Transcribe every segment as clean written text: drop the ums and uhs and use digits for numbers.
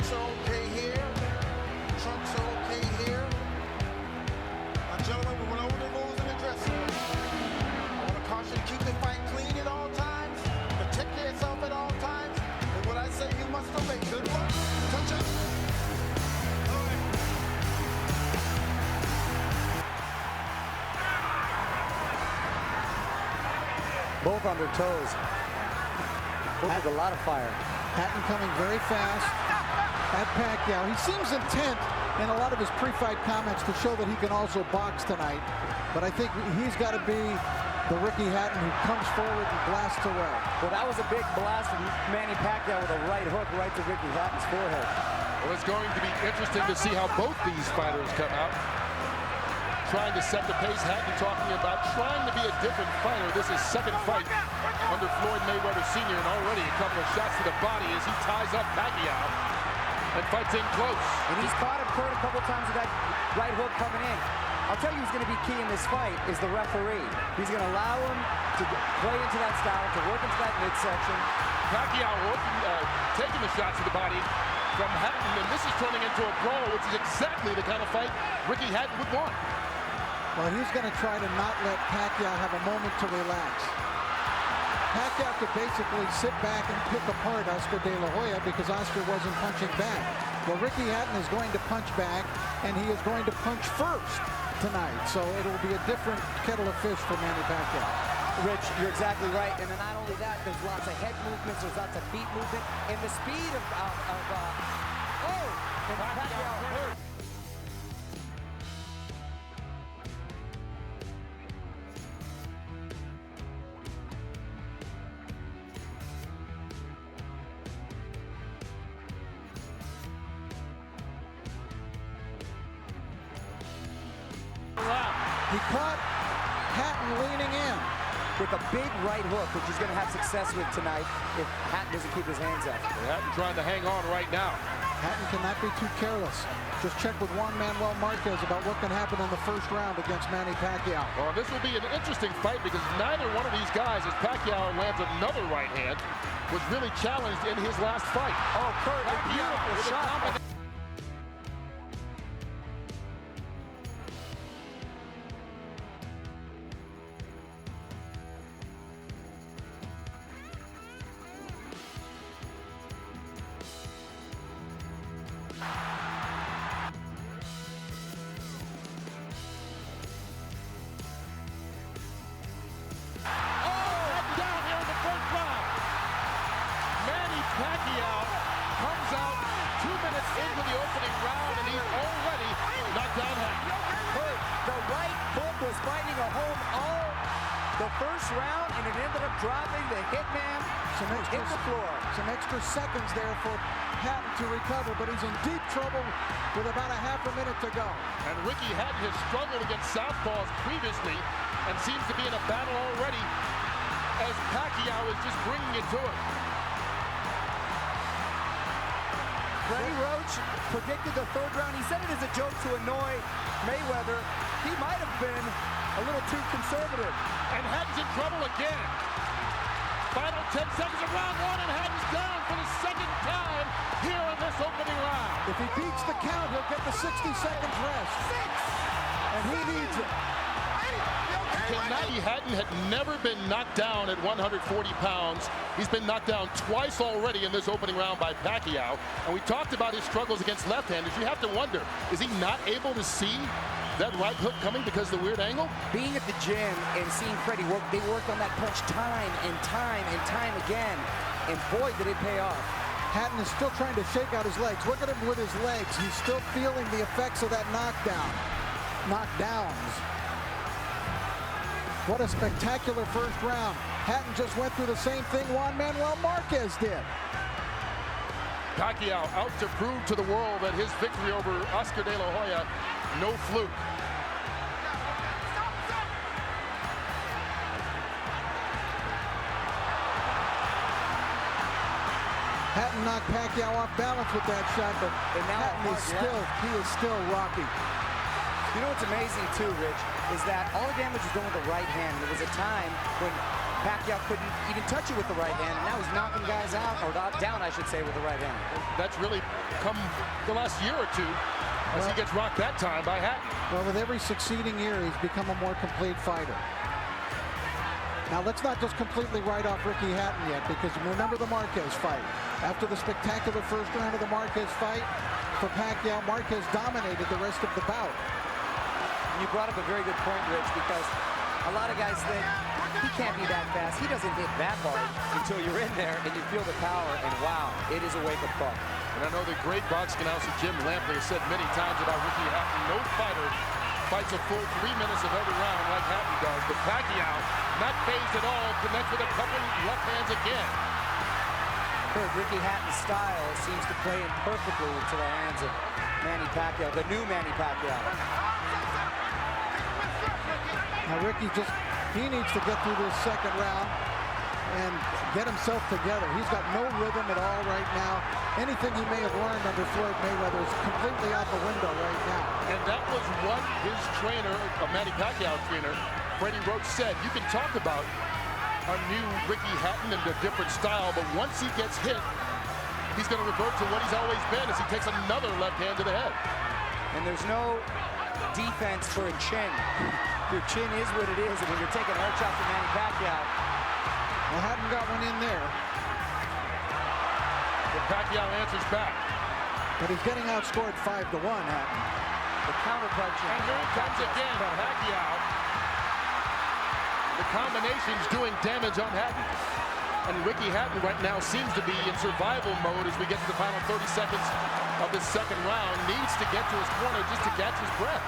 Trunks are okay here. Trunks are okay here. Now, gentlemen, we went over the rules in the dressing room. I want to caution you, keep the fight clean at all times. Protect yourself at all times. And what I say, you must obey. Good luck. Touch up. Both on their toes. Both with a lot of fire. Hatton coming very fast at Pacquiao. He seems intent in a lot of his pre-fight comments to show that he can also box tonight. But I think he's got to be the Ricky Hatton who comes forward and blasts away. Well, that was a big blast from Manny Pacquiao with a right hook right to Ricky Hatton's forehead. Well, it's going to be interesting to see how both these fighters come out. Trying to set the pace. Hatton talking about trying to be a different fighter. This is second fight under Floyd Mayweather Sr. and already a couple of shots to the body as he ties up Pacquiao and fights in close. And he's caught him a couple times with that right hook coming in. I'll tell you who's going to be key in this fight is the referee. He's going to allow him to play into that style, to work into that midsection. Pacquiao taking the shots to the body from Hatton, and this is turning into a brawl, which is exactly the kind of fight Ricky Hatton would want. Well, he's going to try to not let Pacquiao have a moment to relax. Pacquiao could basically sit back and pick apart Oscar De La Hoya because Oscar wasn't punching back. Well, Ricky Hatton is going to punch back, and he is going to punch first tonight. So it'll be a different kettle of fish for Manny Pacquiao. Rich, you're exactly right. And then not only that, there's lots of head movements, there's lots of feet movement, and the speed of Pacquiao hurt. He caught Hatton leaning in with a big right hook, which he's going to have success with tonight if Hatton doesn't keep his hands up. Hatton trying to hang on right now. Hatton cannot be too careless. Just check with Juan Manuel Marquez about what can happen in the first round against Manny Pacquiao. Well, this will be an interesting fight because neither one of these guys, as Pacquiao lands another right hand, was really challenged in his last fight. Oh, Kurt, a beautiful shot. Pacquiao comes out 2 minutes into the opening round, and he's already knocked down Hatton. Kurt, the right hook was finding a home all the first round, and it ended up dropping the hitman hit the floor. Some extra seconds there for Hatton to recover, but he's in deep trouble with about a half a minute to go. And Ricky Hatton has struggled against southpaws previously and seems to be in a battle already as Pacquiao is just bringing it to him. Freddie Roach predicted the third round. He said it as a joke to annoy Mayweather. He might have been a little too conservative. And Hatton's in trouble again. Final 10 seconds of round one, and Hatton's down for the second time here in this opening round. If he beats the count, he'll get the 60 seconds rest. And he needs it. Ricky Hatton had never been knocked down at 140 pounds. He's been knocked down twice already in this opening round by Pacquiao. And we talked about his struggles against left-handers. You have to wonder, is he not able to see that right hook coming because of the weird angle? Being at the gym and seeing Freddie work, they worked on that punch time and time and time again. And boy, did it pay off. Hatton is still trying to shake out his legs. Look at him with his legs. He's still feeling the effects of that knockdowns. What a spectacular first round. Hatton just went through the same thing Juan Manuel Marquez did. Pacquiao out to prove to the world that his victory over Oscar De La Hoya, no fluke. Hatton knocked Pacquiao off balance with that shot, but Hatton is still rocky. You know what's amazing too, Rich, is that all the damage was done with the right hand. There was a time when Pacquiao couldn't even touch it with the right hand, and now he's knocking guys out, or down, I should say, with the right hand. That's really come the last year or two as he gets rocked that time by Hatton. Well, with every succeeding year, he's become a more complete fighter. Now, let's not just completely write off Ricky Hatton yet, because remember the Marquez fight. After the spectacular first round of the Marquez fight, for Pacquiao, Marquez dominated the rest of the bout. You brought up a very good point, Rich, because a lot of guys think he can't be that fast. He doesn't hit that hard until you're in there and you feel the power, and wow, it is a wake-up call. And I know the great boxing announcer Jim Lampley has said many times about Ricky Hatton, no fighter fights a full 3 minutes of every round like Hatton does. But Pacquiao, not phased at all, connects with a couple left hands again. Kurt, Ricky Hatton's style seems to play in perfectly into the hands of Manny Pacquiao, the new Manny Pacquiao. Now, Ricky he needs to get through this second round and get himself together. He's got no rhythm at all right now. Anything he may have learned under Floyd Mayweather is completely out the window right now. And that was what his trainer, a Manny Pacquiao trainer, Freddie Roach, said. You can talk about a new Ricky Hatton and a different style, but once he gets hit, he's going to revert to what he's always been as he takes another left hand to the head. And there's no defense for a chin. Your chin is what it is, and when you're taking a hard shot from Manny Pacquiao. Well, Hatton got one in there. But Pacquiao answers back. But he's getting outscored 5-1, Hatton. The counterpunch. And here it comes again, Pacquiao. The combination's doing damage on Hatton. And Ricky Hatton right now seems to be in survival mode as we get to the final 30 seconds of this second round. Needs to get to his corner just to catch his breath.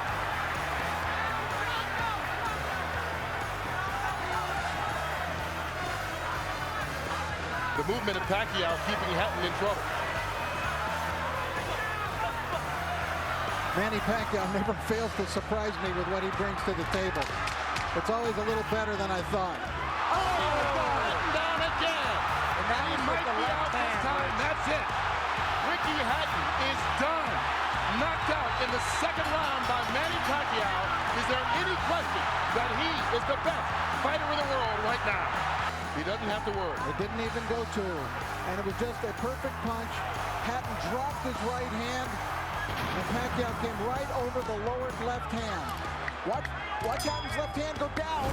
The movement of Pacquiao keeping Hatton in trouble. Manny Pacquiao never fails to surprise me with what he brings to the table. It's always a little better than I thought. Hatton down again. And that He was might with the be left out this hand. time. That's it. Ricky Hatton is done. Knocked out in the second round by Manny Pacquiao. Is there any question that he is the best fighter in the world right now? He doesn't have to worry. It didn't even go to him. And it was just a perfect punch. Hatton dropped his right hand, and Pacquiao came right over the lowered left hand. Watch Hatton's left hand go down.